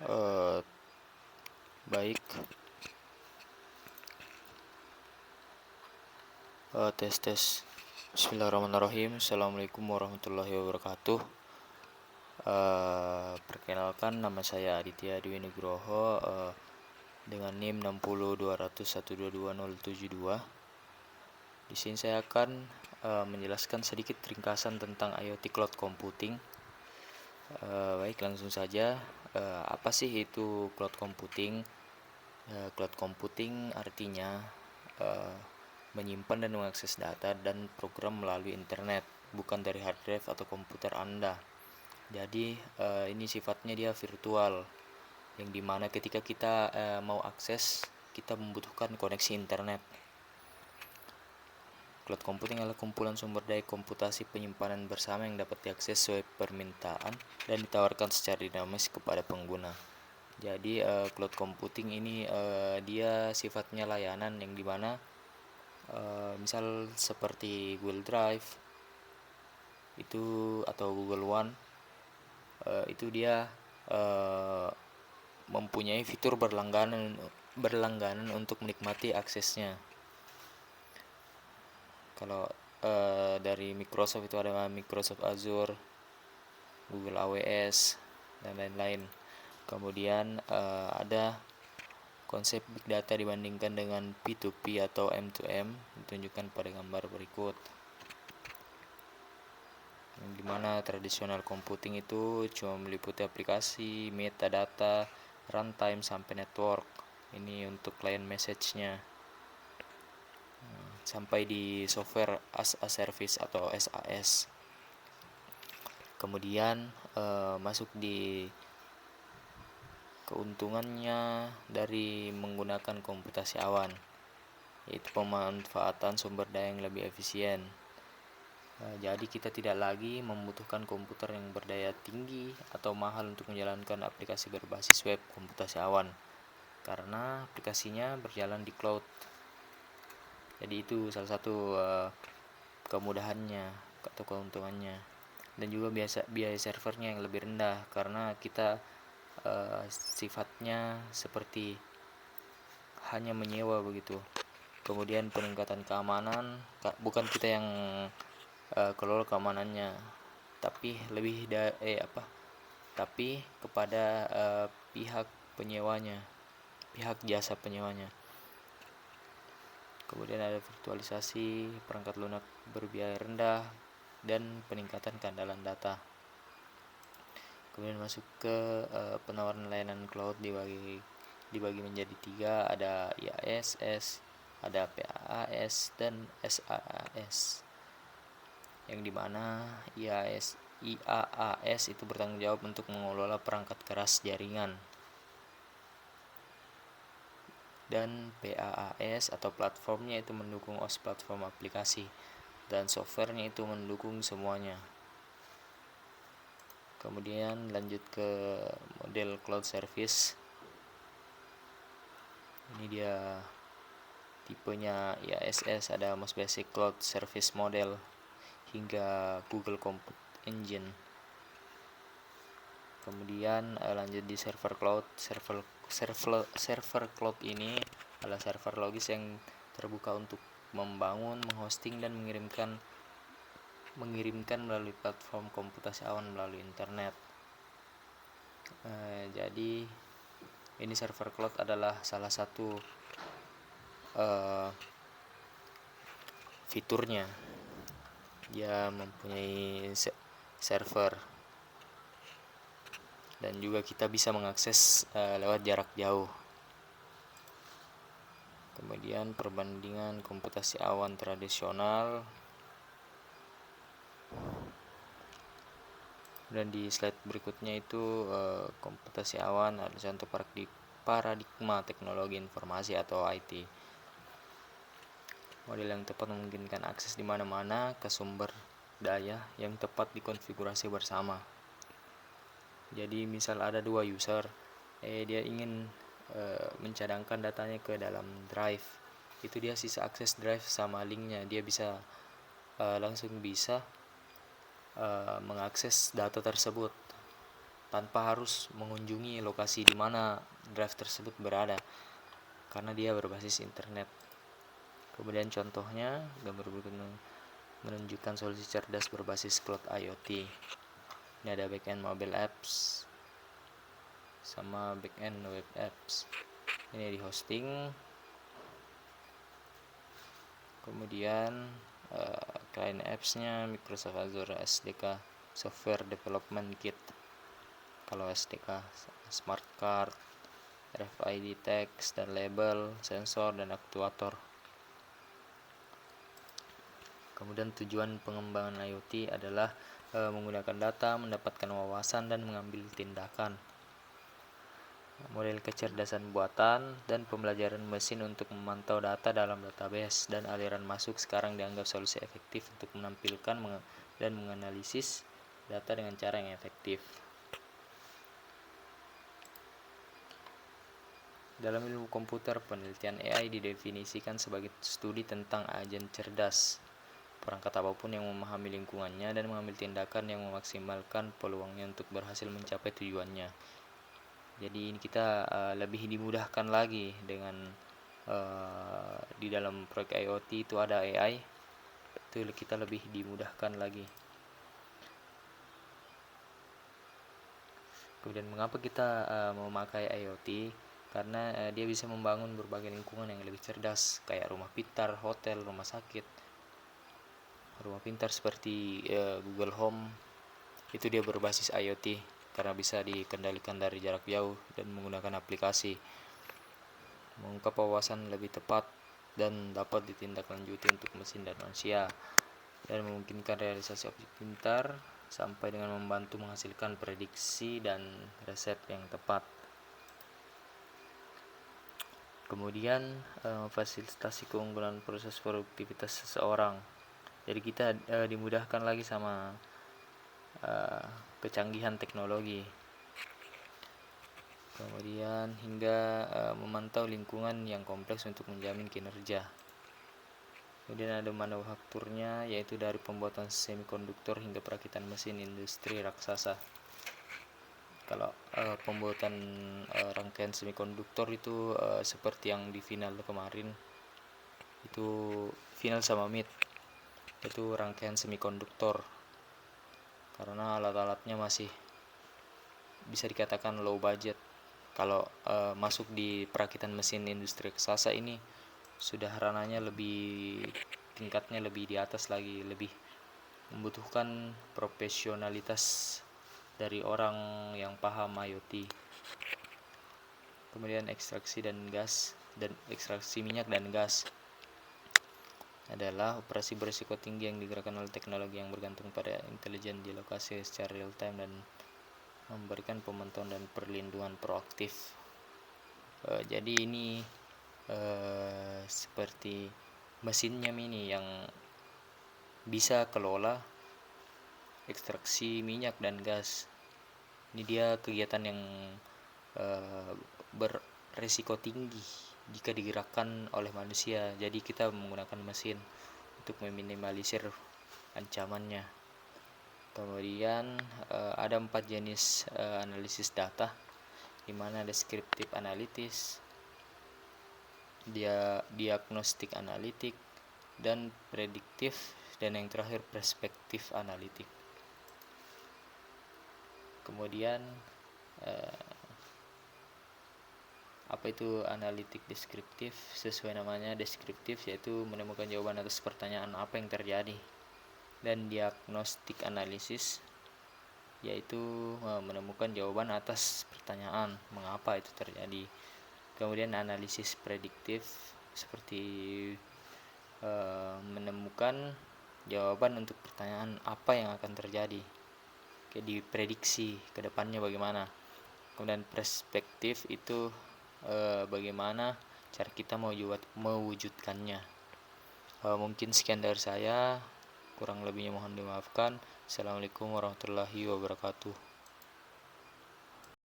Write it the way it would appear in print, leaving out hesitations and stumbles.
Eh, Baik. Tes tes. Bismillahirrahmanirrahim. Assalamualaikum warahmatullahi wabarakatuh. Perkenalkan, nama saya Aditya Dwi Nugroho, dengan NIM 6020121072. Di sini saya akan menjelaskan sedikit ringkasan tentang IoT Cloud Computing. Baik, langsung saja. Apa sih itu cloud computing? Cloud computing artinya menyimpan dan mengakses data dan program melalui internet, bukan dari hard drive atau komputer Anda. Jadi ini sifatnya dia virtual, yang dimana ketika kita mau akses, kita membutuhkan koneksi internet. Cloud computing adalah kumpulan sumber daya komputasi penyimpanan bersama yang dapat diakses sesuai permintaan dan ditawarkan secara dinamis kepada pengguna. Jadi cloud computing ini dia sifatnya layanan, yang dimana misal seperti Google Drive itu atau Google One, itu dia mempunyai fitur berlangganan untuk menikmati aksesnya. Kalau dari Microsoft itu ada Microsoft Azure, Google AWS, dan lain-lain. Kemudian ada konsep big data dibandingkan dengan P2P atau M2M, ditunjukkan pada gambar berikut. Yang dimana tradisional computing itu cuma meliputi aplikasi, metadata, runtime, sampai network. Ini untuk client message-nya. Sampai di software as a service atau SAS. Kemudian masuk di keuntungannya dari menggunakan komputasi awan, yaitu pemanfaatan sumber daya yang lebih efisien. Jadi kita tidak lagi membutuhkan komputer yang berdaya tinggi atau mahal untuk menjalankan aplikasi berbasis web komputasi awan, karena aplikasinya berjalan di cloud. Jadi itu salah satu kemudahannya atau keuntungannya. Dan juga biaya servernya yang lebih rendah, karena kita sifatnya seperti hanya menyewa begitu. Kemudian peningkatan keamanan, bukan kita yang kelola keamanannya, tapi tapi kepada pihak penyewanya, pihak jasa penyewanya. Kemudian ada virtualisasi, perangkat lunak berbiaya rendah, dan peningkatan keandalan data. Kemudian masuk ke penawaran layanan cloud dibagi menjadi 3, ada IaaS, ada PaaS, dan SaaS. Yang dimana IaaS itu bertanggung jawab untuk mengelola perangkat keras jaringan, dan PaaS atau platformnya itu mendukung OS platform aplikasi, dan softwarenya itu mendukung semuanya. Kemudian lanjut ke model cloud service. Ini dia tipenya IaaS, ada Most Basic Cloud Service Model hingga Google Compute Engine. Kemudian lanjut di server cloud. Server cloud ini adalah server logis yang terbuka untuk membangun, menghosting, dan mengirimkan melalui platform komputasi awan melalui internet. Jadi ini server cloud adalah salah satu fiturnya. Dia mempunyai server, dan juga kita bisa mengakses lewat jarak jauh. Kemudian perbandingan komputasi awan tradisional. Dan di slide berikutnya itu komputasi awan adalah contoh paradigma teknologi informasi atau IT. Model yang tepat memungkinkan akses di mana-mana ke sumber daya yang tepat dikonfigurasi bersama. Jadi misal ada 2 user, dia ingin mencadangkan datanya ke dalam drive, itu dia sisa akses drive sama linknya, dia bisa langsung bisa mengakses data tersebut. tanpa harus mengunjungi lokasi di mana drive tersebut berada, karena dia berbasis internet. Kemudian contohnya, gambar berikut menunjukkan solusi cerdas berbasis cloud IoT. Ini ada backend mobile apps sama backend web apps. Ini di hosting. Kemudian client apps-nya Microsoft Azure SDK Software Development Kit. Kalau SDK Smart Card, RFID text dan label, sensor dan aktuator. Kemudian tujuan pengembangan IoT adalah menggunakan data, mendapatkan wawasan dan mengambil tindakan. Model kecerdasan buatan dan pembelajaran mesin untuk memantau data dalam database dan aliran masuk sekarang dianggap solusi efektif untuk menampilkan dan menganalisis data dengan cara yang efektif. Dalam ilmu komputer, penelitian AI didefinisikan sebagai studi tentang agen cerdas, perangkat apapun yang memahami lingkungannya dan mengambil tindakan yang memaksimalkan peluangnya untuk berhasil mencapai tujuannya. Jadi ini kita lebih dimudahkan lagi dengan di dalam proyek IoT itu ada AI, itu kita lebih dimudahkan lagi. Kemudian mengapa kita memakai IoT? Karena dia bisa membangun berbagai lingkungan yang lebih cerdas, kayak rumah pintar, hotel, rumah sakit. Rumah pintar seperti Google Home, itu dia berbasis IoT karena bisa dikendalikan dari jarak jauh dan menggunakan aplikasi. Mengungkap wawasan lebih tepat dan dapat ditindaklanjuti untuk mesin dan manusia, dan memungkinkan realisasi objek pintar sampai dengan membantu menghasilkan prediksi dan resep yang tepat. Kemudian memfasilitasi keunggulan proses produktivitas seseorang. Jadi kita dimudahkan lagi sama kecanggihan teknologi. Kemudian hingga memantau lingkungan yang kompleks untuk menjamin kinerja. Kemudian ada manufakturnya, yaitu dari pembuatan semikonduktor hingga perakitan mesin industri raksasa. Kalau pembuatan rangkaian semikonduktor itu seperti yang di final kemarin, itu final sama mid, itu rangkaian semikonduktor, karena alat-alatnya masih bisa dikatakan low budget. Kalau masuk di perakitan mesin industri raksasa ini sudah rananya tingkatnya lebih di atas lagi, lebih membutuhkan profesionalitas dari orang yang paham IoT. Kemudian ekstraksi minyak dan gas adalah operasi berisiko tinggi yang digerakkan oleh teknologi yang bergantung pada intelijen di lokasi secara real time dan memberikan pemantauan dan perlindungan proaktif. Jadi ini seperti mesinnya mini yang bisa kelola ekstraksi minyak dan gas. Ini dia kegiatan yang beresiko tinggi jika digerakkan oleh manusia. Jadi kita menggunakan mesin untuk meminimalisir ancamannya. Kemudian ada 4 jenis analisis data, di mana deskriptif analitis, diagnostik analitik, dan prediktif, dan yang terakhir perspektif analitik. Kemudian apa itu analitik deskriptif? Sesuai namanya, deskriptif yaitu menemukan jawaban atas pertanyaan apa yang terjadi. Dan diagnostik analisis yaitu menemukan jawaban atas pertanyaan mengapa itu terjadi. Kemudian analisis prediktif seperti menemukan jawaban untuk pertanyaan apa yang akan terjadi, kayak diprediksi ke depannya bagaimana. Kemudian perspektif itu bagaimana cara kita mewujudkannya. Mungkin sekian dari saya, kurang lebihnya mohon dimaafkan. Assalamualaikum warahmatullahi wabarakatuh.